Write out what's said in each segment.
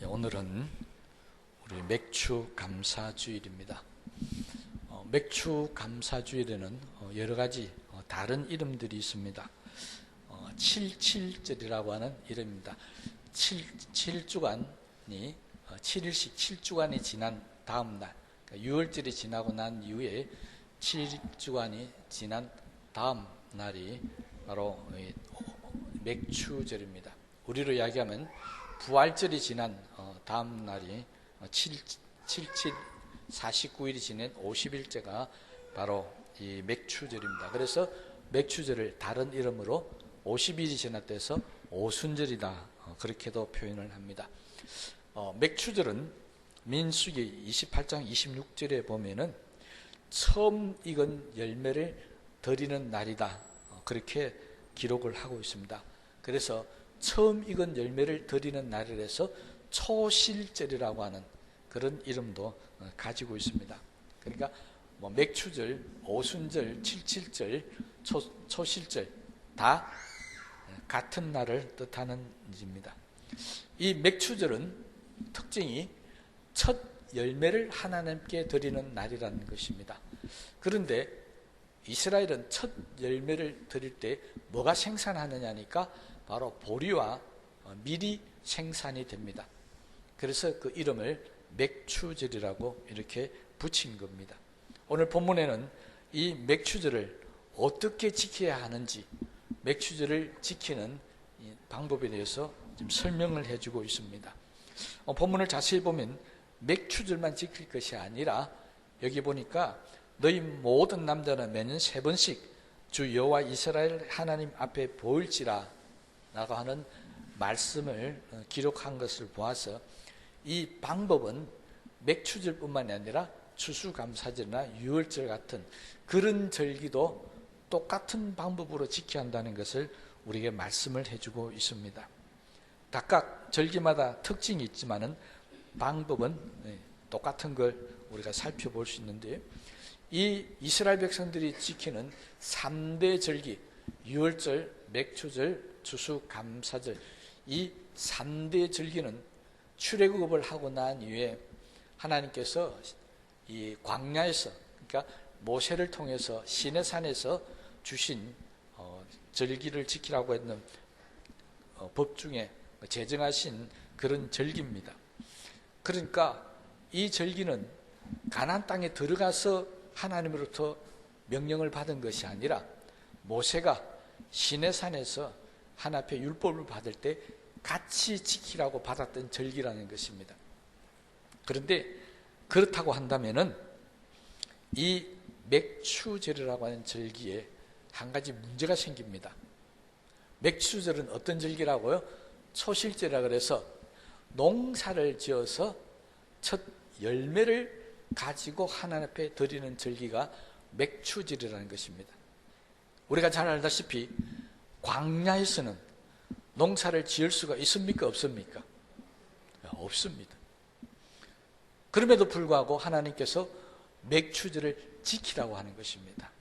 오늘은 우리 맥주 감사주일입니다. 맥주 감사주일에는 여러 가지 다른 이름들이 있습니다. 77절이라고 하는 이름입니다. 7주간이 7일씩 7주간이 지난 다음 날, 그러니까 6월절이 지나고 난 이후에 7주간이 지난 다음 날이 바로 맥주절입니다. 우리로 이야기하면 부활절이 지난 다음 날이 49일이 지낸 50일째가 바로 이 맥주절입니다. 그래서 맥주절을 다른 이름으로 50일이 지났다 해서 오순절이다, 그렇게도 표현을 합니다. 맥주절은 민수기 28장 26절에 보면은 처음 익은 열매를 드리는 날이다, 그렇게 기록을 하고 있습니다. 그래서 처음 익은 열매를 드리는 날을 해서 초실절이라고 하는 그런 이름도 가지고 있습니다. 그러니까 맥주절, 오순절, 칠칠절, 초실절 다 같은 날을 뜻하는 일입니다. 이 맥주절은 특징이 첫 열매를 하나님께 드리는 날이라는 것입니다. 그런데 이스라엘은 첫 열매를 드릴 때 뭐가 생산하느냐니까 바로 보리와 밀이 생산이 됩니다. 그래서 그 이름을 맥주절이라고 이렇게 붙인 겁니다. 오늘 본문에는 이 맥주절을 어떻게 지켜야 하는지, 맥주절을 지키는 방법에 대해서 지금 설명을 해주고 있습니다. 본문을 자세히 보면 맥주절만 지킬 것이 아니라 여기 보니까 너희 모든 남자는 매년 3번씩 주 여호와 이스라엘 하나님 앞에 보일지라 라고 하는 말씀을 기록한 것을 보아서 이 방법은 맥주절뿐만이 아니라 추수감사절이나 유월절 같은 그런 절기도 똑같은 방법으로 지켜야 한다는 것을 우리에게 말씀을 해주고 있습니다. 각각 절기마다 특징이 있지만은 방법은 똑같은 걸 우리가 살펴볼 수 있는데, 이 이스라엘 백성들이 지키는 3대 절기, 유월절, 맥주절, 추수감사절, 이 3대 절기는 출애굽을 하고 난 이후에 하나님께서 이 광야에서, 그러니까 모세를 통해서 시내산에서 주신 절기를 지키라고 했는 법 중에 제정하신 그런 절기입니다. 그러니까 이 절기는 가나안 땅에 들어가서 하나님으로부터 명령을 받은 것이 아니라 모세가 시내산에서 하나님 앞에 율법을 받을 때 같이 지키라고 받았던 절기라는 것입니다. 그런데 그렇다고 한다면은 이 맥주절이라고 하는 절기에 한 가지 문제가 생깁니다. 맥주절은 어떤 절기라고요? 초실절이라 그래서 농사를 지어서 첫 열매를 가지고 하나님 앞에 드리는 절기가 맥주절이라는 것입니다. 우리가 잘 알다시피 광야에서는 농사를 지을 수가 있습니까? 없습니까? 없습니다. 그럼에도 불구하고 하나님께서 맥주절을 지키라고 하는 것입니다.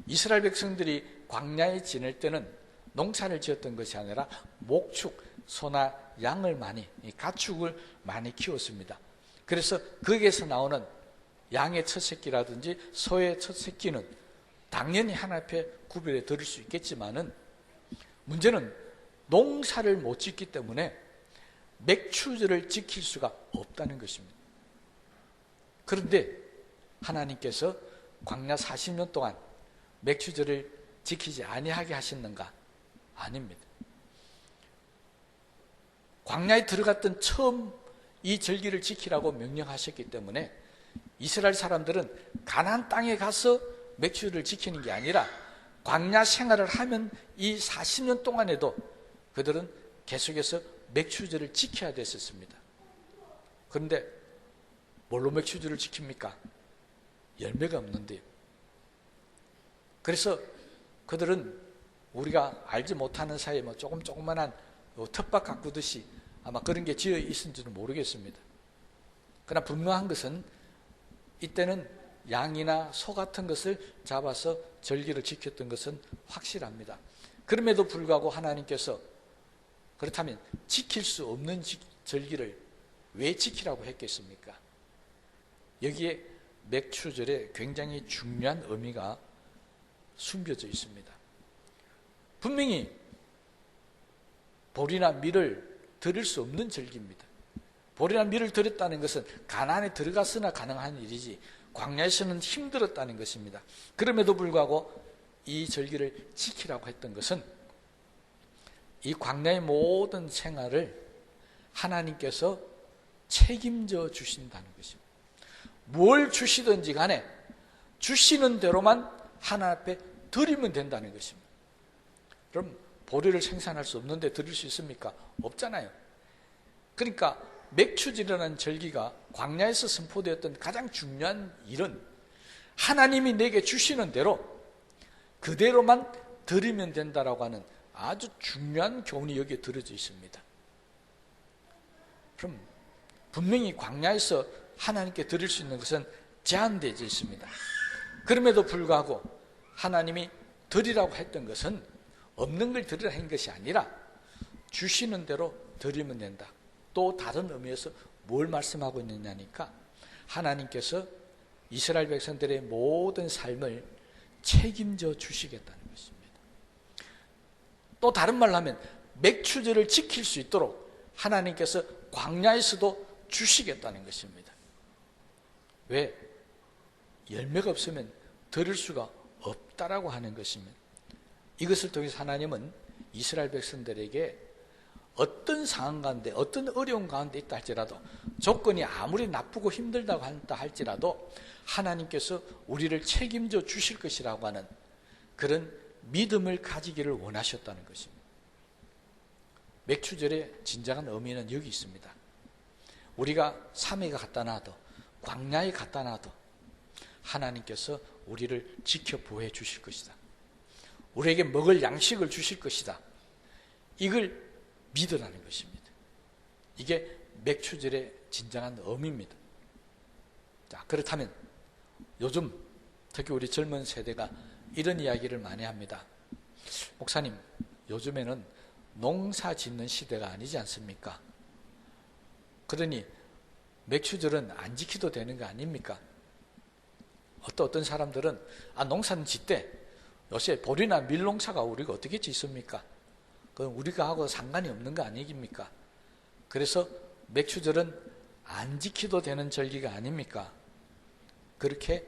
이스라엘 백성들이 광야에 지낼 때는 농사를 지었던 것이 아니라 목축, 소나 양을 많이, 가축을 많이 키웠습니다. 그래서 거기에서 나오는 양의 첫 새끼라든지 소의 첫 새끼는 당연히 하나님 앞에 구별해 드릴 수 있겠지만은 문제는 농사를 못 짓기 때문에 맥주절을 지킬 수가 없다는 것입니다. 그런데 하나님께서 광야 40년 동안 맥주절을 지키지 아니하게 하셨는가? 아닙니다. 광야에 들어갔던 처음 이 절기를 지키라고 명령하셨기 때문에 이스라엘 사람들은 가나안 땅에 가서 맥주절을 지키는 게 아니라 광야 생활을 하면 이 40년 동안에도 그들은 계속해서 맥주절을 지켜야 됐었습니다. 그런데 뭘로 맥주절을 지킵니까? 열매가 없는데요. 그래서 그들은 우리가 알지 못하는 사이에 조그만한 텃밭 가꾸듯이 아마 그런 게 지어 있은지는 모르겠습니다. 그러나 분명한 것은 이때는 양이나 소 같은 것을 잡아서 절기를 지켰던 것은 확실합니다. 그럼에도 불구하고 하나님께서 그렇다면 지킬 수 없는 절기를 왜 지키라고 했겠습니까? 여기에 맥추절에 굉장히 중요한 의미가 숨겨져 있습니다. 분명히 보리나 밀을 드릴 수 없는 절기입니다. 보리나 밀을 드렸다는 것은 가나안에 들어갔으나 가능한 일이지 광야에서는 힘들었다는 것입니다. 그럼에도 불구하고 이 절기를 지키라고 했던 것은 이 광야의 모든 생활을 하나님께서 책임져 주신다는 것입니다. 뭘 주시든지 간에 주시는 대로만 하나님 앞에 드리면 된다는 것입니다. 그럼 보리를 생산할 수 없는데 드릴 수 있습니까? 없잖아요. 그러니까 맥추절이라는 절기가 광야에서 선포되었던 가장 중요한 일은 하나님이 내게 주시는 대로 그대로만 드리면 된다라고 하는 아주 중요한 교훈이 여기에 들어져 있습니다. 그럼 분명히 광야에서 하나님께 드릴 수 있는 것은 제한되어 있습니다. 그럼에도 불구하고 하나님이 드리라고 했던 것은 없는 걸 드리라 한 것이 아니라 주시는 대로 드리면 된다. 또 다른 의미에서 뭘 말씀하고 있느냐니까 하나님께서 이스라엘 백성들의 모든 삶을 책임져 주시겠다는 것입니다. 또 다른 말로 하면 맥추절을 지킬 수 있도록 하나님께서 광야에서도 주시겠다는 것입니다. 왜? 열매가 없으면 드릴 수가 없다라고 하는 것입니다. 이것을 통해서 하나님은 이스라엘 백성들에게 어떤 상황 가운데 어떤 어려운 가운데 있다 할지라도 조건이 아무리 나쁘고 힘들다고 한다 할지라도 하나님께서 우리를 책임져 주실 것이라고 하는 그런 믿음을 가지기를 원하셨다는 것입니다. 맥추절의 진정한 의미는 여기 있습니다. 우리가 삼위에 갖다 놔도 광야에 갖다 놔도 하나님께서 우리를 지켜 보호해 주실 것이다. 우리에게 먹을 양식을 주실 것이다. 이걸 믿으라는 것입니다. 이게 맥추절의 진정한 의미입니다. 자, 그렇다면 요즘 특히 우리 젊은 세대가 이런 이야기를 많이 합니다. 목사님, 요즘에는 농사 짓는 시대가 아니지 않습니까? 그러니 맥추절은 안 지켜도 되는 거 아닙니까? 어떤 사람들은 농사는 짓대. 요새 보리나 밀농사가 우리가 어떻게 짓습니까? 그건 우리가 하고 상관이 없는 거 아니겠습니까? 그래서 맥추절은 안 지켜도 되는 절기가 아닙니까? 그렇게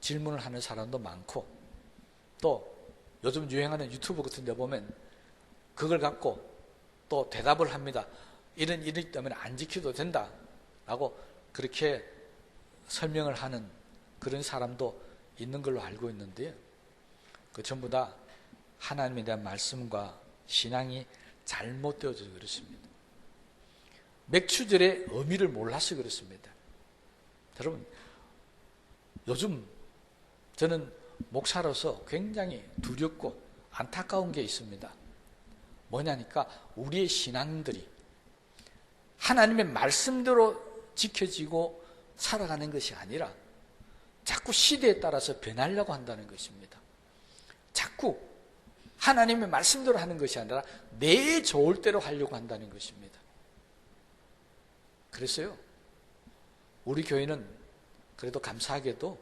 질문을 하는 사람도 많고 또 요즘 유행하는 유튜브 같은 데 보면 그걸 갖고 또 대답을 합니다. 이런 일이 때문에 안 지켜도 된다라고 그렇게 설명을 하는 그런 사람도 있는 걸로 알고 있는데요. 그 전부 다 하나님에 대한 말씀과 신앙이 잘못되어져서 그렇습니다. 맥추절의 의미를 몰라서 그렇습니다. 여러분, 요즘 저는 목사로서 굉장히 두렵고 안타까운 게 있습니다. 뭐냐니까 우리의 신앙들이 하나님의 말씀대로 지켜지고 살아가는 것이 아니라 자꾸 시대에 따라서 변하려고 한다는 것입니다. 자꾸 하나님의 말씀대로 하는 것이 아니라 내 좋을 대로 하려고 한다는 것입니다. 그래서요, 우리 교회는 그래도 감사하게도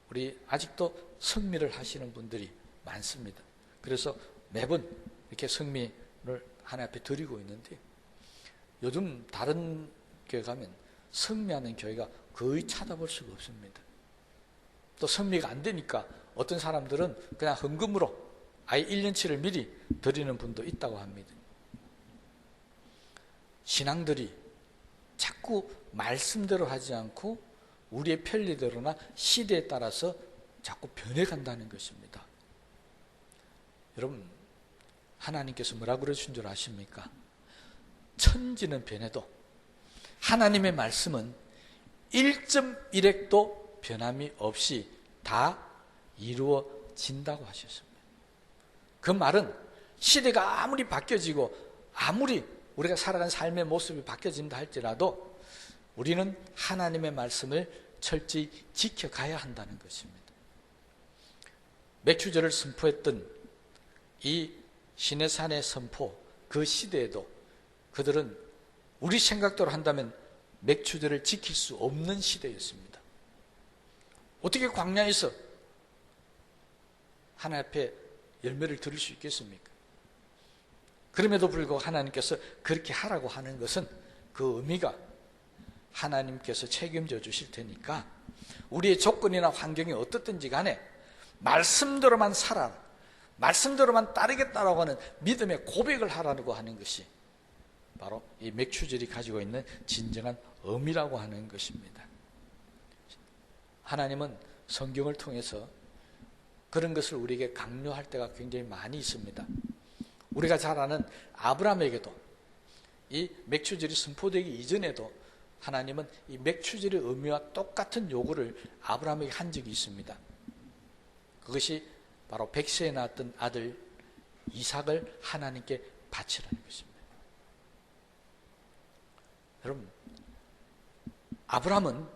우리 아직도 성미를 하시는 분들이 많습니다. 그래서 매번 이렇게 성미를 하나님 앞에 드리고 있는데 요즘 다른 교회 가면 성미하는 교회가 거의 찾아볼 수가 없습니다. 또 성미가 안 되니까 어떤 사람들은 그냥 헌금으로 아예 1년치를 미리 드리는 분도 있다고 합니다. 신앙들이 자꾸 말씀대로 하지 않고 우리의 편리대로나 시대에 따라서 자꾸 변해간다는 것입니다. 여러분, 하나님께서 뭐라고 그러신 줄 아십니까? 천지는 변해도 하나님의 말씀은 1.1획도 변함이 없이 다 이루어진다고 하셨습니다. 그 말은 시대가 아무리 바뀌어지고 아무리 우리가 살아가는 삶의 모습이 바뀌어진다 할지라도 우리는 하나님의 말씀을 철저히 지켜가야 한다는 것입니다. 맥추절을 선포했던 이 시내산의 선포, 그 시대에도 그들은 우리 생각대로 한다면 맥추제를 지킬 수 없는 시대였습니다. 어떻게 광야에서 하나님 앞에 열매를 드릴 수 있겠습니까? 그럼에도 불구하고 하나님께서 그렇게 하라고 하는 것은 그 의미가 하나님께서 책임져 주실 테니까 우리의 조건이나 환경이 어떻든지 간에 말씀대로만 살아라, 말씀대로만 따르겠다라고 하는 믿음의 고백을 하라고 하는 것이 바로 이 맥추절이 가지고 있는 진정한 의미라고 하는 것입니다. 하나님은 성경을 통해서 그런 것을 우리에게 강요할 때가 굉장히 많이 있습니다. 우리가 잘 아는 아브라함에게도 이 맥추절이 선포되기 이전에도 하나님은 이 맥추절의 의미와 똑같은 요구를 아브라함에게 한 적이 있습니다. 그것이 바로 백세에 낳았던 아들 이삭을 하나님께 바치라는 것입니다. 여러분, 아브라함은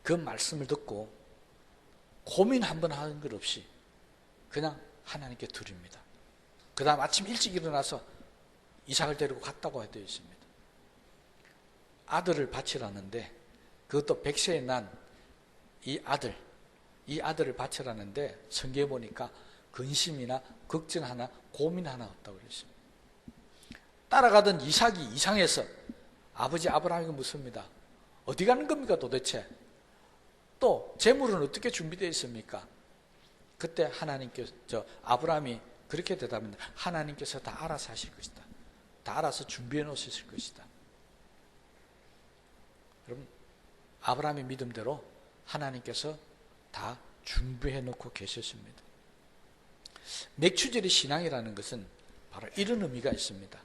그 말씀을 듣고 고민 한번 하는 것 없이 그냥 하나님께 드립니다. 그 다음 아침 일찍 일어나서 이삭을 데리고 갔다고 되어 있습니다. 아들을 바치라는데, 그것도 백세에 난 이 아들을 바치라는데 성경에 보니까 근심이나 걱정 하나, 고민 하나 없다고 그랬습니다. 따라가던 이삭이 이상해서 아버지 아브라함에게 묻습니다. 어디 가는 겁니까 도대체? 또 재물은 어떻게 준비되어 있습니까? 그때 아브라함이 그렇게 대답합니다. 하나님께서 다 알아서 하실 것이다. 다 알아서 준비해 놓으실 것이다. 여러분, 아브라함의 믿음대로 하나님께서 다 준비해 놓고 계셨습니다. 맥추절의 신앙이라는 것은 바로 이런 의미가 있습니다.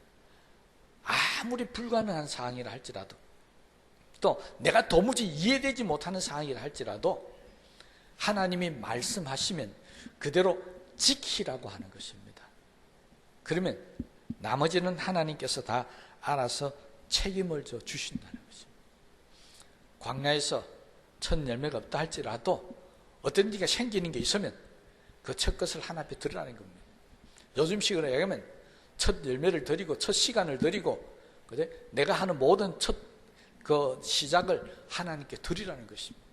아무리 불가능한 상황이라 할지라도, 또 내가 도무지 이해되지 못하는 상황이라 할지라도 하나님이 말씀하시면 그대로 지키라고 하는 것입니다. 그러면 나머지는 하나님께서 다 알아서 책임을 져 주신다는 것입니다. 광야에서 첫 열매가 없다 할지라도 어떤 일이 생기는 게 있으면 그 첫 것을 하나님 앞에 드리라는 겁니다. 요즘식으로 얘기하면 첫 열매를 드리고 첫 시간을 드리고 내가 하는 모든 첫 그 시작을 하나님께 드리라는 것입니다.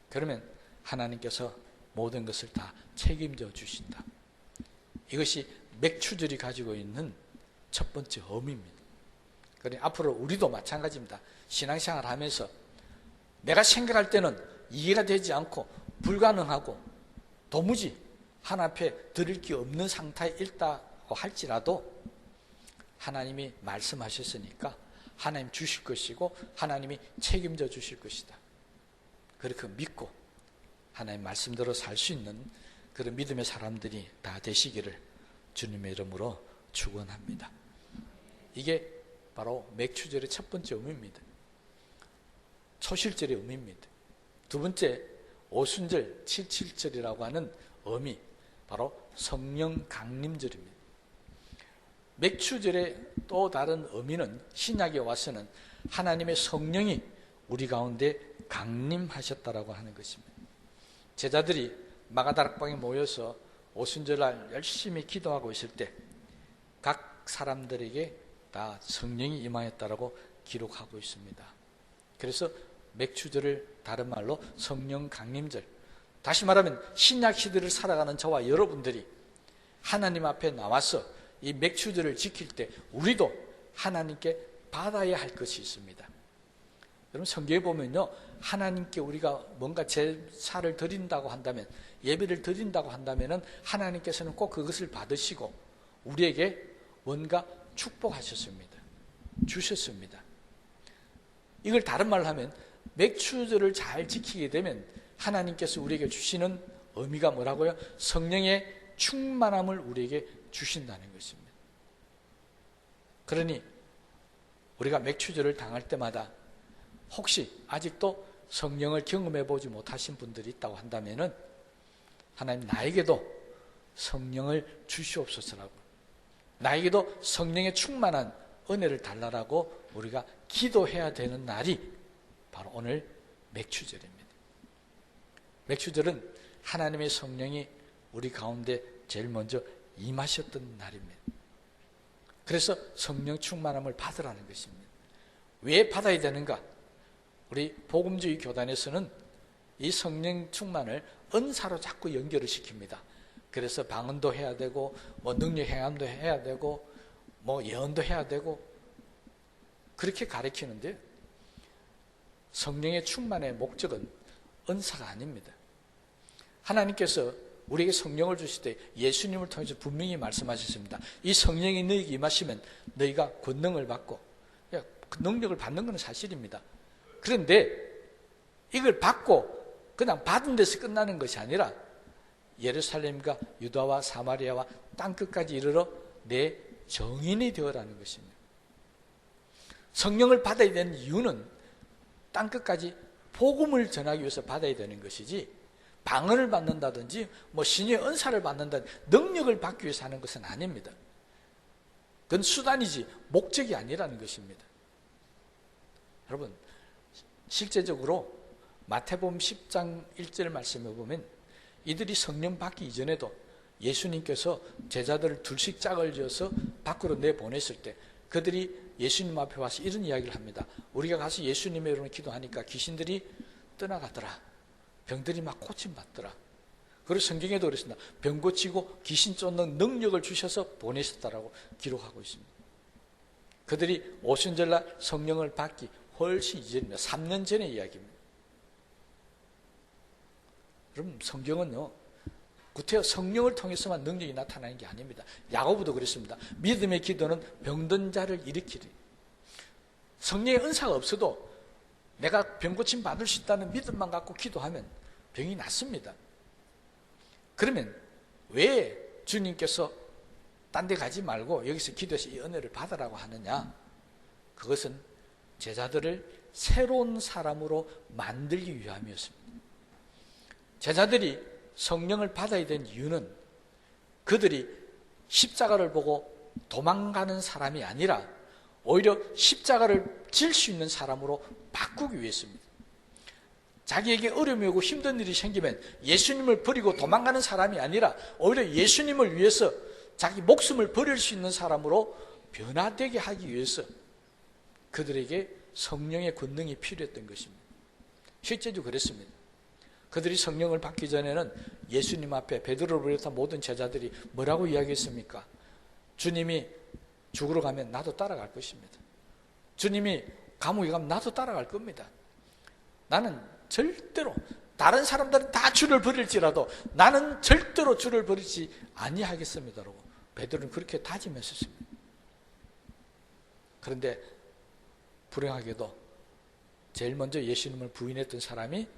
그러면 하나님께서 모든 것을 다 책임져 주신다. 이것이 맥추절이 가지고 있는 첫 번째 의미입니다. 그러니 앞으로 우리도 마찬가지입니다. 신앙생활 하면서 내가 생각할 때는 이해가 되지 않고 불가능하고 도무지 하나님 앞에 드릴 게 없는 상태에 있다고 할지라도 하나님이 말씀하셨으니까 하나님 주실 것이고 하나님이 책임져 주실 것이다. 그렇게 믿고 하나님 말씀대로 살 수 있는 그런 믿음의 사람들이 다 되시기를 주님의 이름으로 축원합니다. 이게 바로 맥추절의 첫 번째 의미입니다. 초실절의 의미입니다. 두 번째, 오순절 77절이라고 하는 의미, 바로 성령 강림절입니다. 맥추절의 또 다른 의미는 신약에 와서는 하나님의 성령이 우리 가운데 강림하셨다라고 하는 것입니다. 제자들이 마가다락방에 모여서 오순절날 열심히 기도하고 있을 때 각 사람들에게 다 성령이 임하였다라고 기록하고 있습니다. 그래서 맥추절을 다른 말로 성령 강림절, 다시 말하면 신약 시대를 살아가는 저와 여러분들이 하나님 앞에 나와서 이 맥추절을 지킬 때 우리도 하나님께 받아야 할 것이 있습니다. 여러분, 성경에 보면요, 하나님께 우리가 뭔가 제사를 드린다고 한다면, 예배를 드린다고 한다면 하나님께서는 꼭 그것을 받으시고 우리에게 뭔가 축복하셨습니다. 주셨습니다. 이걸 다른 말로 하면 맥추절을 잘 지키게 되면 하나님께서 우리에게 주시는 의미가 뭐라고요? 성령의 충만함을 우리에게 주신다는 것입니다. 그러니 우리가 맥추절을 당할 때마다 혹시 아직도 성령을 경험해 보지 못하신 분들이 있다고 한다면 하나님, 나에게도 성령을 주시옵소서라고, 나에게도 성령의 충만한 은혜를 달라라고 우리가 기도해야 되는 날이 바로 오늘 맥추절입니다. 맥추절은 하나님의 성령이 우리 가운데 제일 먼저 임하셨던 날입니다. 그래서 성령 충만함을 받으라는 것입니다. 왜 받아야 되는가? 우리 복음주의 교단에서는 이 성령 충만을 은사로 자꾸 연결을 시킵니다. 그래서 방언도 해야 되고 뭐 능력 행함도 해야 되고 뭐 예언도 해야 되고 그렇게 가르치는데, 성령의 충만의 목적은 은사가 아닙니다. 하나님께서 우리에게 성령을 주실 때 예수님을 통해서 분명히 말씀하셨습니다. 이 성령이 너희에게 임하시면 너희가 권능을 받고, 그 능력을 받는 것은 사실입니다. 그런데 이걸 받고 그냥 받은 데서 끝나는 것이 아니라 예루살렘과 유다와 사마리아와 땅끝까지 이르러 내 정인이 되어라는 것입니다. 성령을 받아야 되는 이유는 땅끝까지 복음을 전하기 위해서 받아야 되는 것이지, 방언을 받는다든지 뭐 신의 은사를 받는다든지 능력을 받기 위해서 하는 것은 아닙니다. 그건 수단이지 목적이 아니라는 것입니다. 여러분, 실제적으로 마태복음 10장 1절 말씀에 보면 이들이 성령 받기 이전에도 예수님께서 제자들을 둘씩 짝을 지어서 밖으로 내보냈을 때 그들이 예수님 앞에 와서 이런 이야기를 합니다. 우리가 가서 예수님의 이름으로 기도하니까 귀신들이 떠나가더라. 병들이 막 고침받더라. 그리고 성경에도 그랬습니다. 병 고치고 귀신 쫓는 능력을 주셔서 보내셨다라고 기록하고 있습니다. 그들이 오순절날 성령을 받기 훨씬 이전입니다. 3년 전의 이야기입니다. 여러분, 성경은요, 구태여 성령을 통해서만 능력이 나타나는 게 아닙니다. 야고보도 그랬습니다. 믿음의 기도는 병든 자를 일으키리. 성령의 은사가 없어도 내가 병 고침 받을 수 있다는 믿음만 갖고 기도하면 병이 낫습니다. 그러면 왜 주님께서 딴 데 가지 말고 여기서 기도해서 이 은혜를 받으라고 하느냐? 그것은 제자들을 새로운 사람으로 만들기 위함이었습니다. 제자들이 성령을 받아야 된 이유는 그들이 십자가를 보고 도망가는 사람이 아니라 오히려 십자가를 질 수 있는 사람으로 바꾸기 위해서입니다. 자기에게 어려움이 오고 힘든 일이 생기면 예수님을 버리고 도망가는 사람이 아니라 오히려 예수님을 위해서 자기 목숨을 버릴 수 있는 사람으로 변화되게 하기 위해서 그들에게 성령의 권능이 필요했던 것입니다. 실제로 그랬습니다. 그들이 성령을 받기 전에는 예수님 앞에 베드로를 비롯한 모든 제자들이 뭐라고 이야기했습니까? 주님이 죽으러 가면 나도 따라갈 것입니다. 주님이 감옥에 가면 나도 따라갈 겁니다. 나는 절대로, 다른 사람들은 다 주를 버릴지라도 나는 절대로 주를 버리지 아니하겠습니다라고 베드로는 그렇게 다짐했었습니다. 그런데 불행하게도 제일 먼저 예수님을 부인했던 사람이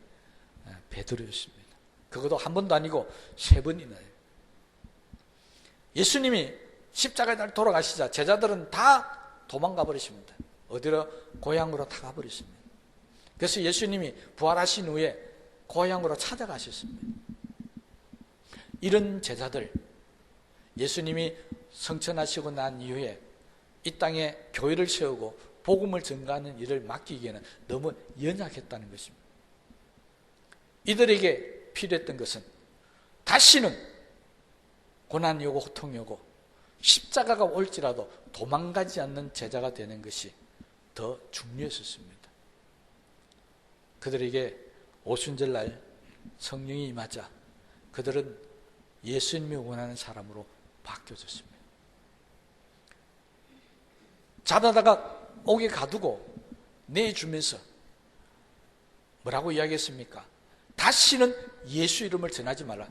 베드로였습니다. 그것도 한 번도 아니고 3번이나. 예수님이 십자가에 날 돌아가시자 제자들은 다 도망가 버리십니다. 어디로? 고향으로 다 가버렸습니다. 그래서 예수님이 부활하신 후에 고향으로 찾아가셨습니다. 이런 제자들, 예수님이 성천하시고 난 이후에 이 땅에 교회를 세우고 복음을 전가하는 일을 맡기기에는 너무 연약했다는 것입니다. 이들에게 필요했던 것은 다시는 고난이 오고 고통이 오고 십자가가 올지라도 도망가지 않는 제자가 되는 것이 더 중요했었습니다. 그들에게 오순절날 성령이 임하자 그들은 예수님이 원하는 사람으로 바뀌어졌습니다. 자다다가 옥에 가두고 내주면서 뭐라고 이야기했습니까? 다시는 예수 이름을 전하지 말라.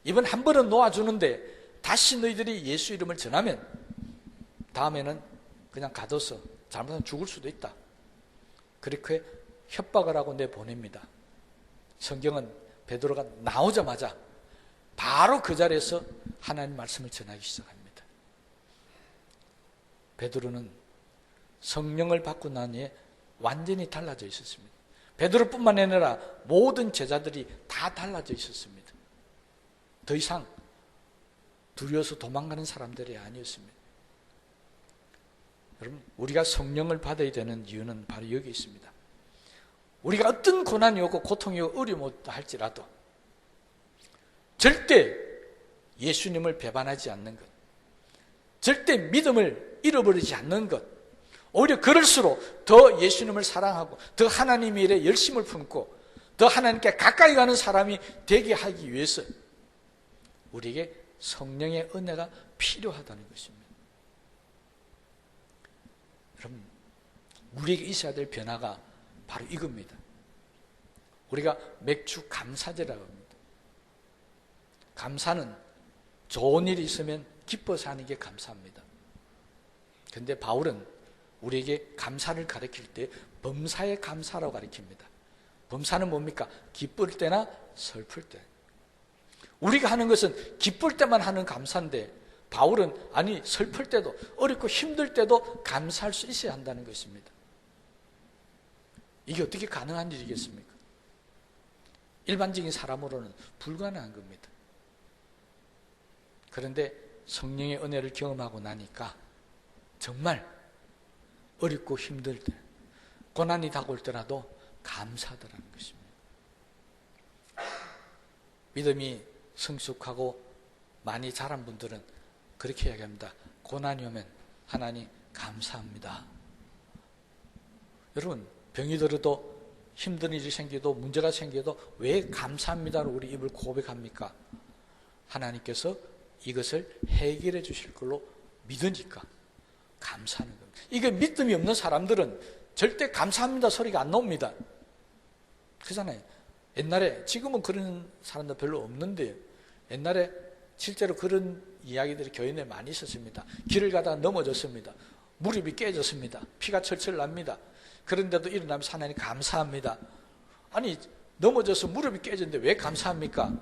이번 한 번은 놓아주는데 다시 너희들이 예수 이름을 전하면 다음에는 그냥 가둬서 잘못하면 죽을 수도 있다. 그렇게 협박을 하고 내보냅니다. 성경은 베드로가 나오자마자 바로 그 자리에서 하나님 말씀을 전하기 시작합니다. 베드로는 성령을 받고 난 후에 완전히 달라져 있었습니다. 베드로뿐만 아니라 모든 제자들이 다 달라져 있었습니다. 더 이상 두려워서 도망가는 사람들이 아니었습니다. 여러분, 우리가 성령을 받아야 되는 이유는 바로 여기 있습니다. 우리가 어떤 고난이 오고 고통이 오고 어려움이 오다 할지라도 절대 예수님을 배반하지 않는 것, 절대 믿음을 잃어버리지 않는 것, 오히려 그럴수록 더 예수님을 사랑하고 더 하나님의 일에 열심을 품고 더 하나님께 가까이 가는 사람이 되게 하기 위해서 우리에게 성령의 은혜가 필요하다는 것입니다. 여러분, 우리에게 있어야 될 변화가 바로 이겁니다. 우리가 맥주 감사제라고 합니다. 감사는 좋은 일이 있으면 기뻐서 하는 게 감사합니다. 그런데 바울은 우리에게 감사를 가르칠 때 범사의 감사라고 가르칩니다. 범사는 뭡니까? 기쁠 때나 슬플 때. 우리가 하는 것은 기쁠 때만 하는 감사인데 바울은 아니 슬플 때도 어렵고 힘들 때도 감사할 수 있어야 한다는 것입니다. 이게 어떻게 가능한 일이겠습니까? 일반적인 사람으로는 불가능한 겁니다. 그런데 성령의 은혜를 경험하고 나니까 정말 어렵고 힘들 때, 고난이 다가올 때라도 감사하더라는 것입니다. 믿음이 성숙하고 많이 자란 분들은 그렇게 이야기합니다. 고난이 오면 하나님 감사합니다. 여러분, 병이 들어도 힘든 일이 생겨도 문제가 생겨도 왜 감사합니다로 우리 입을 고백합니까? 하나님께서 이것을 해결해 주실 걸로 믿으니까 감사하는 겁니다. 이게 믿음이 없는 사람들은 절대 감사합니다 소리가 안 나옵니다. 그렇잖아요. 옛날에, 지금은 그런 사람들 별로 없는데요. 옛날에 실제로 그런 이야기들이 교회 내에 많이 있었습니다. 길을 가다가 넘어졌습니다. 무릎이 깨졌습니다. 피가 철철 납니다. 그런데도 일어나면서 하나님 감사합니다. 아니, 넘어져서 무릎이 깨졌는데 왜 감사합니까?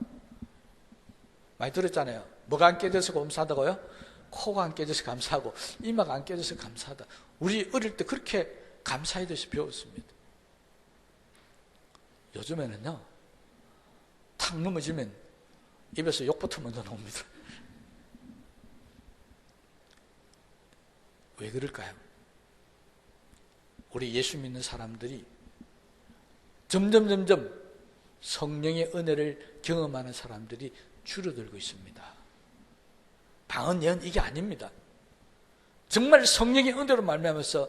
많이 들었잖아요. 뭐가 안 깨져서 감사하다고요? 코가 안 깨져서 감사하고 이마가 안 깨져서 감사하다. 우리 어릴 때 그렇게 감사에 대해서 배웠습니다. 요즘에는요, 탁 넘어지면 입에서 욕부터 먼저 나옵니다. 왜 그럴까요? 우리 예수 믿는 사람들이 점점 성령의 은혜를 경험하는 사람들이 줄어들고 있습니다. 방언 예언 이게 아닙니다. 정말 성령의 은혜로 말미암아서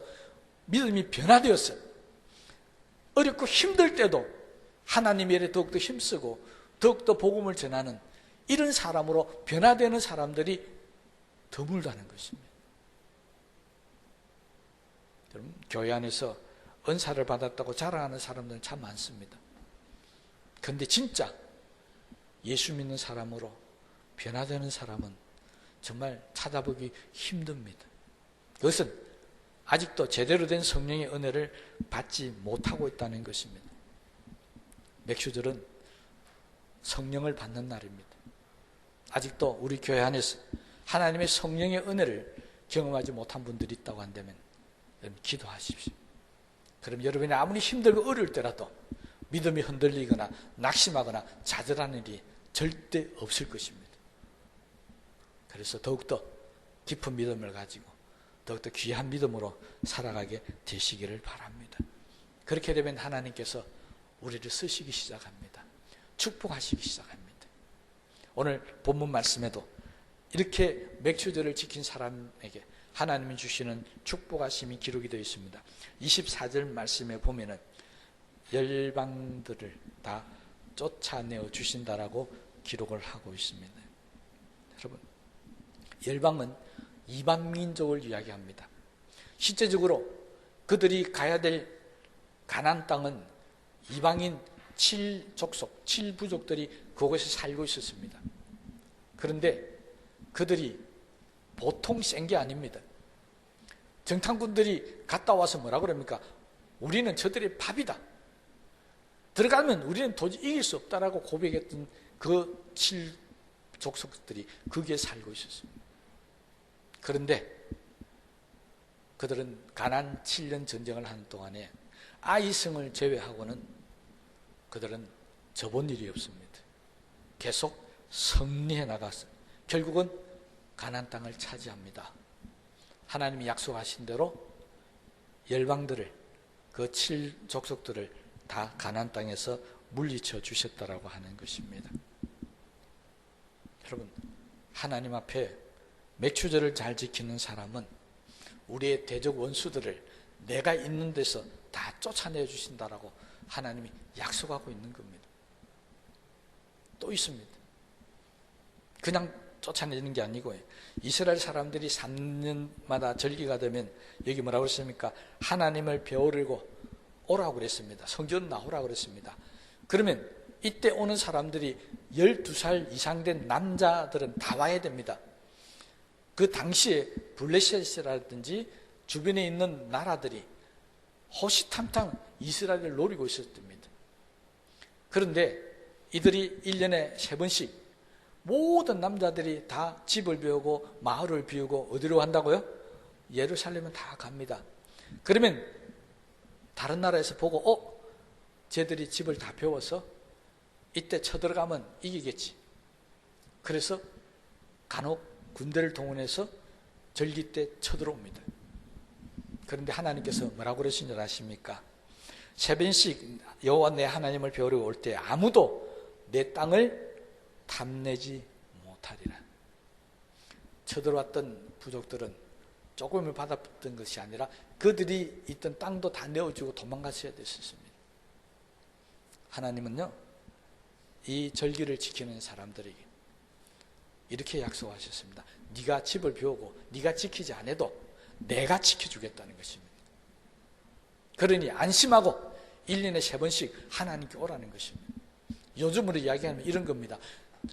믿음이 변화되었어요. 어렵고 힘들 때도 하나님의 일에 더욱더 힘쓰고 더욱더 복음을 전하는 이런 사람으로 변화되는 사람들이 드물다는 것입니다. 여러분, 교회 안에서 은사를 받았다고 자랑하는 사람들은 참 많습니다. 그런데 진짜 예수 믿는 사람으로 변화되는 사람은 정말 찾아보기 힘듭니다. 그것은 아직도 제대로 된 성령의 은혜를 받지 못하고 있다는 것입니다. 맥주절은 성령을 받는 날입니다. 아직도 우리 교회 안에서 하나님의 성령의 은혜를 경험하지 못한 분들이 있다고 한다면 여러분 기도하십시오. 그럼 여러분이 아무리 힘들고 어려울 때라도 믿음이 흔들리거나 낙심하거나 좌절하는 일이 절대 없을 것입니다. 그래서 더욱더 깊은 믿음을 가지고 더욱더 귀한 믿음으로 살아가게 되시기를 바랍니다. 그렇게 되면 하나님께서 우리를 쓰시기 시작합니다. 축복하시기 시작합니다. 오늘 본문 말씀에도 이렇게 맥주절을 지킨 사람에게 하나님이 주시는 축복하심이 기록이 되어 있습니다. 24절 말씀에 보면은 열방들을 다 쫓아내어 주신다라고 기록을 하고 있습니다. 여러분, 열방은 이방 민족을 이야기합니다. 실제적으로 그들이 가야 될 가나안 땅은 이방인 7족속, 7부족들이 그곳에 살고 있었습니다. 그런데 그들이 보통 센 게 아닙니다. 정탐꾼들이 갔다 와서 뭐라 그럽니까? 우리는 저들의 밥이다. 들어가면 우리는 도저히 이길 수 없다라고 고백했던 그 7족속들이 거기에 살고 있었습니다. 그런데 그들은 가나안 7년 전쟁을 하는 동안에 아이성을 제외하고는 그들은 져본 일이 없습니다. 계속 승리해 나갔어요. 결국은 가나안 땅을 차지합니다. 하나님이 약속하신 대로 열방들을, 그 7족속들을 다 가나안 땅에서 물리쳐 주셨다라고 하는 것입니다. 여러분, 하나님 앞에 맥주절을 잘 지키는 사람은 우리의 대적 원수들을 내가 있는 데서 다 쫓아내 주신다라고 하나님이 약속하고 있는 겁니다. 또 있습니다. 그냥 쫓아내는 게 아니고요. 이스라엘 사람들이 3년마다 절기가 되면 여기 뭐라고 그랬습니까? 하나님을 배우려고 오라고 그랬습니다. 성전 나오라고 그랬습니다. 그러면 이때 오는 사람들이 12살 이상 된 남자들은 다 와야 됩니다. 그 당시에 블레셋이라든지 주변에 있는 나라들이 호시탐탐 이스라엘을 노리고 있었답니다. 그런데 이들이 1년에 3번씩 모든 남자들이 다 집을 비우고 마을을 비우고 어디로 간다고요? 예루살렘은 다 갑니다. 그러면 다른 나라에서 보고 쟤들이 집을 다 비워서 이때 쳐들어가면 이기겠지. 그래서 간혹 군대를 동원해서 절기 때 쳐들어옵니다. 그런데 하나님께서 뭐라고 그러신 줄 아십니까? 3번씩 여호와 내 하나님을 배우러 올 때 아무도 내 땅을 탐내지 못하리라. 쳐들어왔던 부족들은 조금을 받았던 것이 아니라 그들이 있던 땅도 다 내어주고 도망갔어야 됐었습니다. 하나님은요, 이 절기를 지키는 사람들에게 이렇게 약속하셨습니다. 네가 집을 비우고 네가 지키지 않아도 내가 지켜주겠다는 것입니다. 그러니 안심하고 1년에 3번씩 하나님께 오라는 것입니다. 요즘으로 이야기하면 이런 겁니다.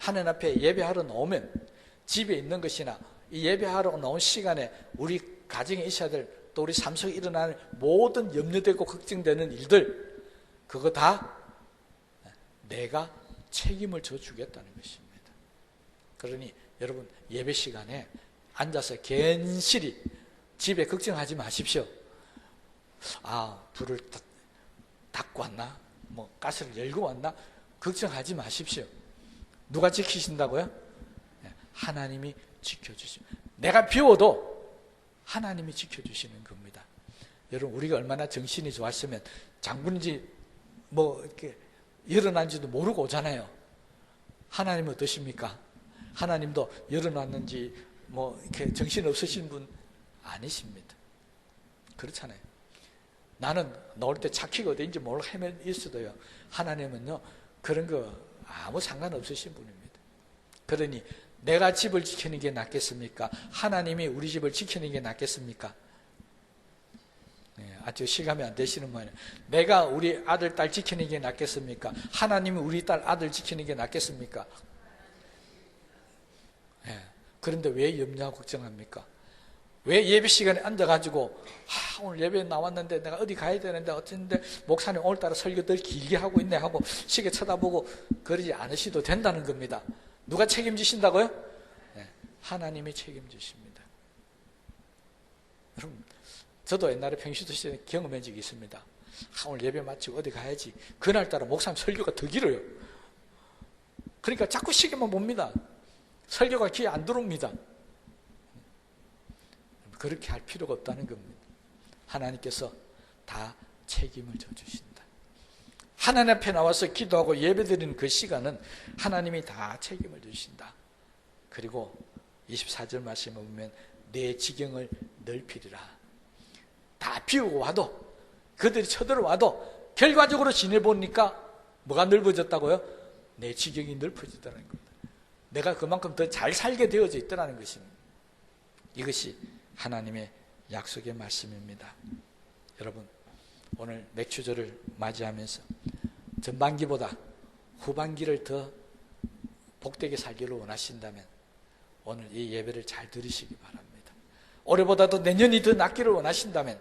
하나님 앞에 예배하러 나오면 집에 있는 것이나 이 예배하러 나온 시간에 우리 가정에 있어야 될 또 우리 삶 속에 일어나는 모든 염려되고 걱정되는 일들, 그거 다 내가 책임을 져주겠다는 것입니다. 그러니 여러분 예배 시간에 앉아서 괜시리 집에 걱정하지 마십시오. 불을 닦고 왔나? 가스를 열고 왔나? 걱정하지 마십시오. 누가 지키신다고요? 하나님이 지켜주십니다. 내가 비워도 하나님이 지켜주시는 겁니다. 여러분 우리가 얼마나 정신이 좋았으면 장군인지 이렇게 일어난지도 모르고 오잖아요. 하나님은 어떠십니까? 하나님도 일어났는지 이렇게 정신 없으신 분 아니십니다. 그렇잖아요. 나는 나올 때 차키가 어딘지 모르고 헤매 있어도요. 하나님은요, 그런 거 아무 상관없으신 분입니다. 그러니 내가 집을 지키는 게 낫겠습니까? 하나님이 우리 집을 지키는 게 낫겠습니까? 아주 실감이 안 되시는 분이에요. 내가 우리 아들, 딸 지키는 게 낫겠습니까? 하나님이 우리 딸, 아들 지키는 게 낫겠습니까? 그런데 왜 염려하고 걱정합니까? 왜 예배 시간에 앉아가지고 오늘 예배에 나왔는데 내가 어디 가야 되는데 어쨌는데 목사님 오늘따라 설교 덜 길게 하고 있네 하고 시계 쳐다보고 그러지 않으셔도 된다는 겁니다. 누가 책임지신다고요? 하나님이 책임지십니다. 여러분 저도 옛날에 평시도 시절에 경험한 적이 있습니다. 오늘 예배 마치고 어디 가야지. 그날따라 목사님 설교가 더 길어요. 그러니까 자꾸 시계만 봅니다. 설교가 귀에 안 들어옵니다. 그렇게 할 필요가 없다는 겁니다. 하나님께서 다 책임을 져주신다. 하나님 앞에 나와서 기도하고 예배드리는 그 시간은 하나님이 다 책임을 주신다. 그리고 24절 말씀을 보면 내 지경을 넓히리라. 다 비우고 와도 그들이 쳐들어와도 결과적으로 지내보니까 뭐가 넓어졌다고요? 내 지경이 넓어지더라는 겁니다. 내가 그만큼 더 잘 살게 되어져 있더라는 것입니다. 이것이 하나님의 약속의 말씀입니다. 여러분 오늘 맥추절을 맞이하면서 전반기보다 후반기를 더 복되게 살기를 원하신다면 오늘 이 예배를 잘 들으시기 바랍니다. 올해보다도 내년이 더 낫기를 원하신다면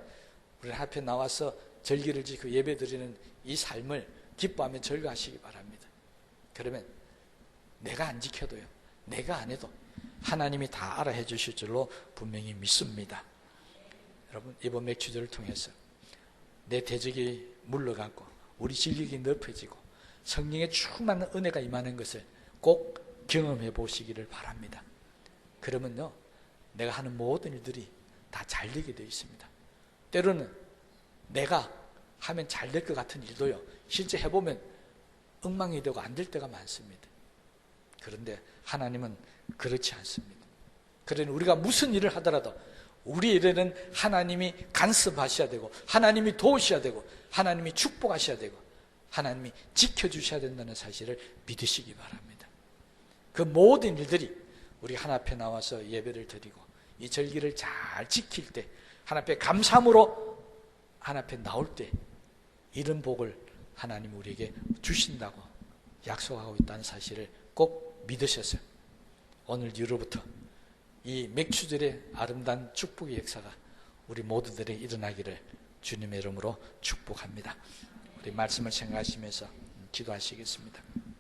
우리 앞에 나와서 절기를 지키고 예배 드리는 이 삶을 기뻐하며 절거하시기 바랍니다. 그러면 내가 안 지켜도요, 내가 안 해도 하나님이 다 알아해 주실 줄로 분명히 믿습니다. 여러분 이번 맥주절을 통해서 내 대적이 물러가고 우리 진력이 넓어지고 성령의 충만한 은혜가 임하는 것을 꼭 경험해 보시기를 바랍니다. 그러면요 내가 하는 모든 일들이 다 잘 되게 되어 있습니다. 때로는 내가 하면 잘 될 것 같은 일도요 실제 해보면 엉망이 되고 안 될 때가 많습니다. 그런데 하나님은 그렇지 않습니다. 그러니 우리가 무슨 일을 하더라도 우리 일에는 하나님이 간섭하셔야 되고, 하나님이 도우셔야 되고, 하나님이 축복하셔야 되고, 하나님이 지켜주셔야 된다는 사실을 믿으시기 바랍니다. 그 모든 일들이 우리 하나님 앞에 나와서 예배를 드리고 이 절기를 잘 지킬 때, 하나님 앞에 감사함으로 하나님 앞에 나올 때 이런 복을 하나님 우리에게 주신다고 약속하고 있다는 사실을 꼭 믿으셔서 오늘 이후로부터 이 맥주절의 아름다운 축복의 역사가 우리 모두들의 일어나기를 주님의 이름으로 축복합니다. 우리 말씀을 생각하시면서 기도하시겠습니다.